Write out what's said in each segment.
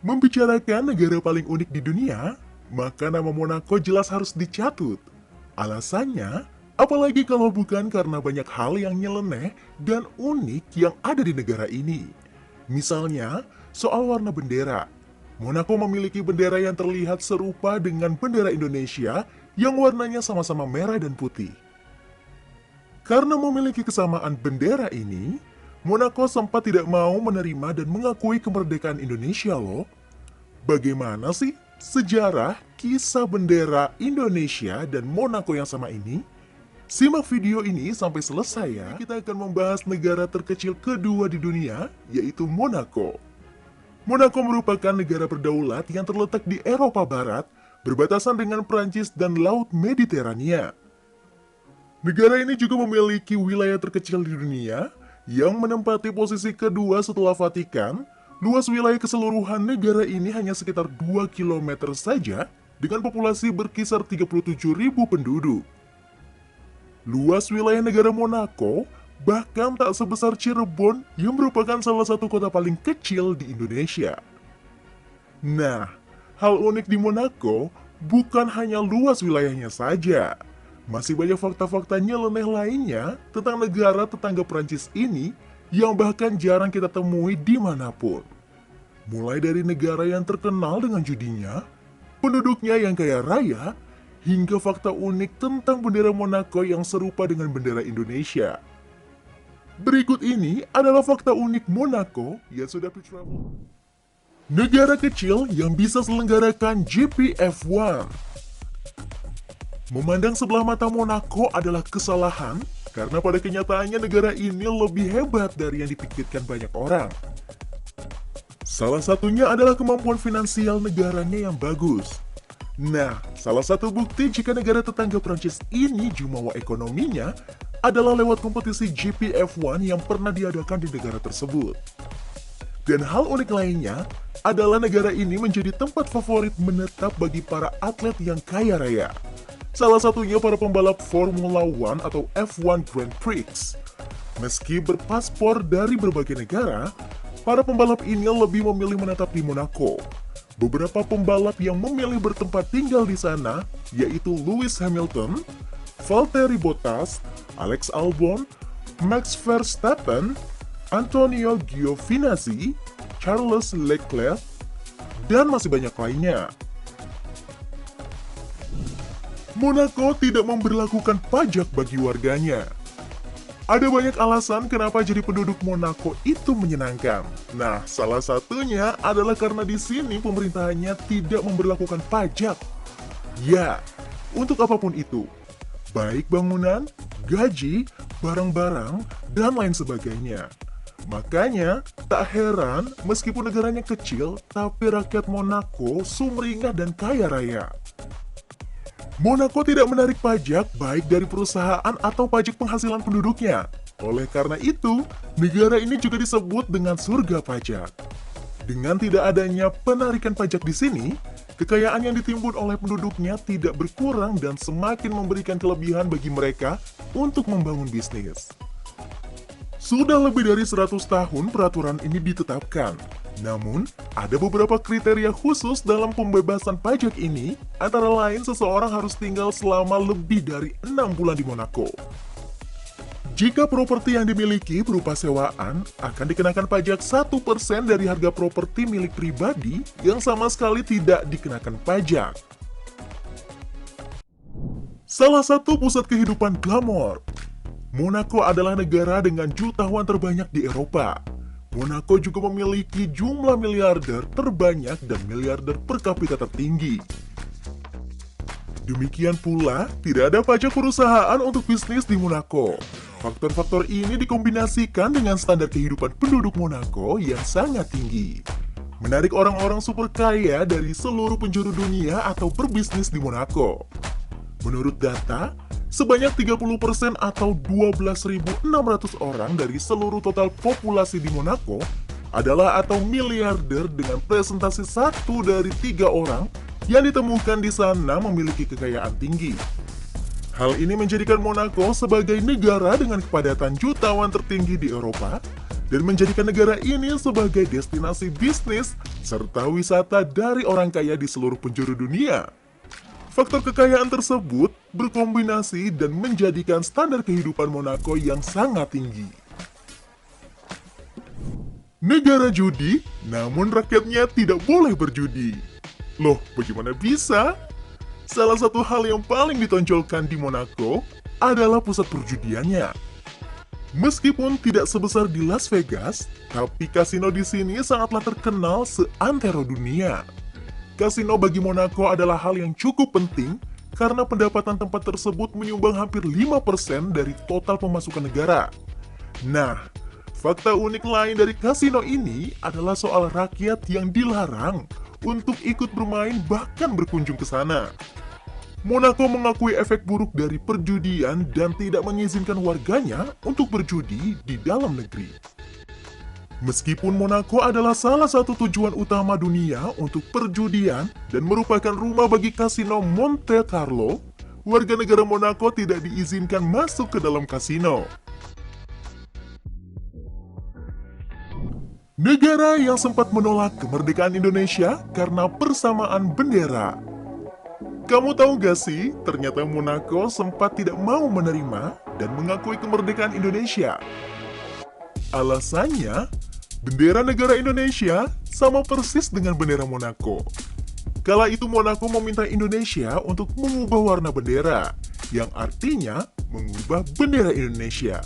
Membicarakan negara paling unik di dunia, maka nama Monaco jelas harus dicatut. Alasannya, apalagi kalau bukan karena banyak hal yang nyeleneh dan unik yang ada di negara ini. Misalnya, soal warna bendera. Monaco memiliki bendera yang terlihat serupa dengan bendera Indonesia yang warnanya sama-sama merah dan putih. Karena memiliki kesamaan bendera ini, Monaco sempat tidak mau menerima dan mengakui kemerdekaan Indonesia loh. Bagaimana sih sejarah kisah bendera Indonesia dan Monaco yang sama ini? Simak video ini sampai selesai ya. Kita akan membahas negara terkecil kedua di dunia, yaitu Monaco. Monaco merupakan negara berdaulat yang terletak di Eropa Barat, berbatasan dengan Prancis dan Laut Mediterania. Negara ini juga memiliki wilayah terkecil di dunia, yang menempati posisi kedua setelah Vatikan. Luas wilayah keseluruhan negara ini hanya sekitar 2 km saja, dengan populasi berkisar 37.000 penduduk. Luas wilayah negara Monaco bahkan tak sebesar Cirebon yang merupakan salah satu kota paling kecil di Indonesia. Nah, hal unik di Monaco bukan hanya luas wilayahnya saja. Masih banyak fakta-fakta nyeleneh lainnya tentang negara tetangga Prancis ini yang bahkan jarang kita temui dimanapun. Mulai dari negara yang terkenal dengan judinya, penduduknya yang kaya raya, hingga fakta unik tentang bendera Monaco yang serupa dengan bendera Indonesia. Berikut ini adalah fakta unik Monaco yang sudah to travel. Negara kecil yang bisa selenggarakan GP F1. Memandang sebelah mata Monaco adalah kesalahan, karena pada kenyataannya negara ini lebih hebat dari yang dipikirkan banyak orang. Salah satunya adalah kemampuan finansial negaranya yang bagus. Nah, salah satu bukti jika negara tetangga Prancis ini jumawa ekonominya adalah lewat kompetisi GP F1 yang pernah diadakan di negara tersebut. Dan hal unik lainnya adalah negara ini menjadi tempat favorit menetap bagi para atlet yang kaya raya. Salah satunya para pembalap Formula One atau F1 Grand Prix. Meski berpaspor dari berbagai negara, para pembalap ini lebih memilih menetap di Monaco. Beberapa pembalap yang memilih bertempat tinggal di sana, yaitu Lewis Hamilton, Valtteri Bottas, Alex Albon, Max Verstappen, Antonio Giovinazzi, Charles Leclerc, dan masih banyak lainnya. Monaco tidak memberlakukan pajak bagi warganya. Ada banyak alasan kenapa jadi penduduk Monaco itu menyenangkan. Nah, salah satunya adalah karena di sini pemerintahannya tidak memberlakukan pajak. Ya, untuk apapun itu, baik bangunan, gaji, barang-barang, dan lain sebagainya. Makanya, tak heran meskipun negaranya kecil, tapi rakyat Monaco sumringah dan kaya raya. Monaco tidak menarik pajak baik dari perusahaan atau pajak penghasilan penduduknya. Oleh karena itu, negara ini juga disebut dengan surga pajak. Dengan tidak adanya penarikan pajak di sini, kekayaan yang ditimbun oleh penduduknya tidak berkurang dan semakin memberikan kelebihan bagi mereka untuk membangun bisnis. Sudah lebih dari 100 tahun peraturan ini ditetapkan. Namun, ada beberapa kriteria khusus dalam pembebasan pajak ini, antara lain seseorang harus tinggal selama lebih dari 6 bulan di Monaco. Jika properti yang dimiliki berupa sewaan, akan dikenakan pajak 1% dari harga properti milik pribadi yang sama sekali tidak dikenakan pajak. Salah satu pusat kehidupan glamor. Monaco adalah negara dengan jutawan terbanyak di Eropa. Monaco juga memiliki jumlah miliarder terbanyak dan miliarder per kapita tertinggi. Demikian pula, tidak ada pajak perusahaan untuk bisnis di Monaco. Faktor-faktor ini dikombinasikan dengan standar kehidupan penduduk Monaco yang sangat tinggi. Menarik orang-orang super kaya dari seluruh penjuru dunia atau berbisnis di Monaco. Menurut data, sebanyak 30% atau 12.600 orang dari seluruh total populasi di Monaco adalah atau miliarder dengan presentasi 1 dari 3 orang yang ditemukan di sana memiliki kekayaan tinggi. Hal ini menjadikan Monaco sebagai negara dengan kepadatan jutawan tertinggi di Eropa dan menjadikan negara ini sebagai destinasi bisnis serta wisata dari orang kaya di seluruh penjuru dunia. Faktor kekayaan tersebut berkombinasi dan menjadikan standar kehidupan Monaco yang sangat tinggi. Negara judi, namun rakyatnya tidak boleh berjudi. Loh, bagaimana bisa? Salah satu hal yang paling ditonjolkan di Monaco adalah pusat perjudiannya. Meskipun tidak sebesar di Las Vegas, tapi kasino di sini sangatlah terkenal seantero dunia. Kasino bagi Monaco adalah hal yang cukup penting karena pendapatan tempat tersebut menyumbang hampir 5% dari total pemasukan negara. Nah, fakta unik lain dari kasino ini adalah soal rakyat yang dilarang untuk ikut bermain bahkan berkunjung ke sana. Monaco mengakui efek buruk dari perjudian dan tidak mengizinkan warganya untuk berjudi di dalam negeri. Meskipun Monaco adalah salah satu tujuan utama dunia untuk perjudian dan merupakan rumah bagi kasino Monte Carlo, warga negara Monaco tidak diizinkan masuk ke dalam kasino. Negara yang sempat menolak kemerdekaan Indonesia karena persamaan bendera. Kamu tahu gak sih, ternyata Monaco sempat tidak mau menerima dan mengakui kemerdekaan Indonesia. Alasannya, bendera negara Indonesia sama persis dengan bendera Monaco. Kala itu Monaco meminta Indonesia untuk mengubah warna bendera, yang artinya mengubah bendera Indonesia.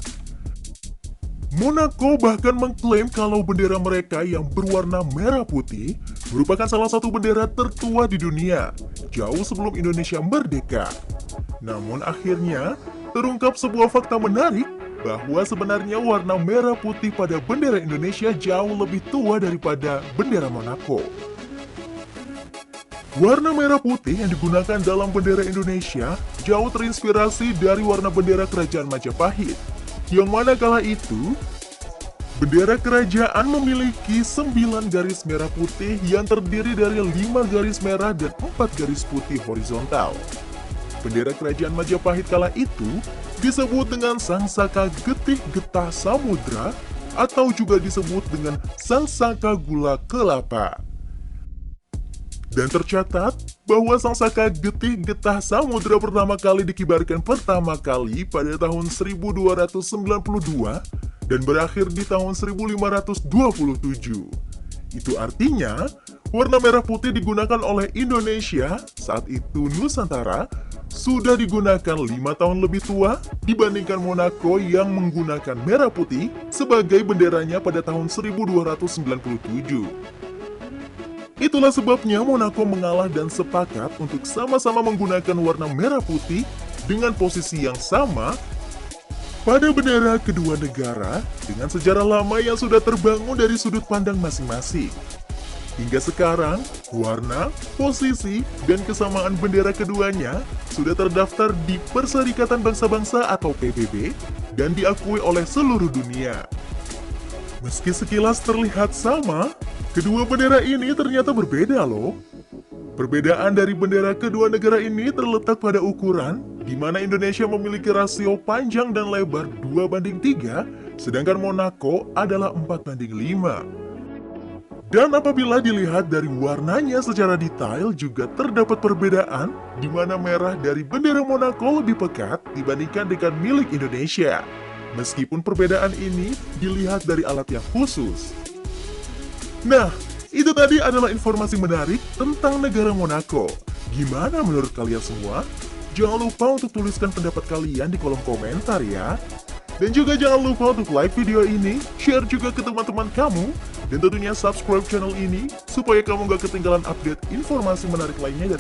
Monaco bahkan mengklaim kalau bendera mereka yang berwarna merah putih merupakan salah satu bendera tertua di dunia, jauh sebelum Indonesia merdeka. Namun akhirnya, terungkap sebuah fakta menarik bahwa sebenarnya warna merah putih pada bendera Indonesia jauh lebih tua daripada bendera Monaco. Warna merah putih yang digunakan dalam bendera Indonesia jauh terinspirasi dari warna bendera Kerajaan Majapahit, yang mana kala itu, bendera kerajaan memiliki 9 garis merah putih yang terdiri dari 5 garis merah dan 4 garis putih horizontal. Bendera kerajaan Majapahit kala itu disebut dengan Sangsaka Getih Getah Samudra atau juga disebut dengan Sangsaka Gula Kelapa. Dan tercatat bahwa Sangsaka Getih Getah Samudra pertama kali dikibarkan pertama kali pada tahun 1292 dan berakhir di tahun 1527. Itu artinya, warna merah putih digunakan oleh Indonesia, saat itu Nusantara, sudah digunakan 5 tahun lebih tua dibandingkan Monaco yang menggunakan merah putih sebagai benderanya pada tahun 1297. Itulah sebabnya Monaco mengalah dan sepakat untuk sama-sama menggunakan warna merah putih dengan posisi yang sama pada bendera kedua negara dengan sejarah lama yang sudah terbangun dari sudut pandang masing-masing. Hingga sekarang, warna, posisi, dan kesamaan bendera keduanya sudah terdaftar di Perserikatan Bangsa-Bangsa atau PBB dan diakui oleh seluruh dunia. Meski sekilas terlihat sama, kedua bendera ini ternyata berbeda loh. Perbedaan dari bendera kedua negara ini terletak pada ukuran, di mana Indonesia memiliki rasio panjang dan lebar 2:3, sedangkan Monaco adalah 4:5. Dan apabila dilihat dari warnanya secara detail juga terdapat perbedaan, di mana merah dari bendera Monaco lebih pekat dibandingkan dengan milik Indonesia. Meskipun perbedaan ini dilihat dari alat yang khusus. Nah, itu tadi adalah informasi menarik tentang negara Monaco. Gimana menurut kalian semua? Jangan lupa untuk tuliskan pendapat kalian di kolom komentar ya. Dan juga jangan lupa untuk like video ini, share juga ke teman-teman kamu, dan tentunya subscribe channel ini supaya kamu gak ketinggalan update informasi menarik lainnya dari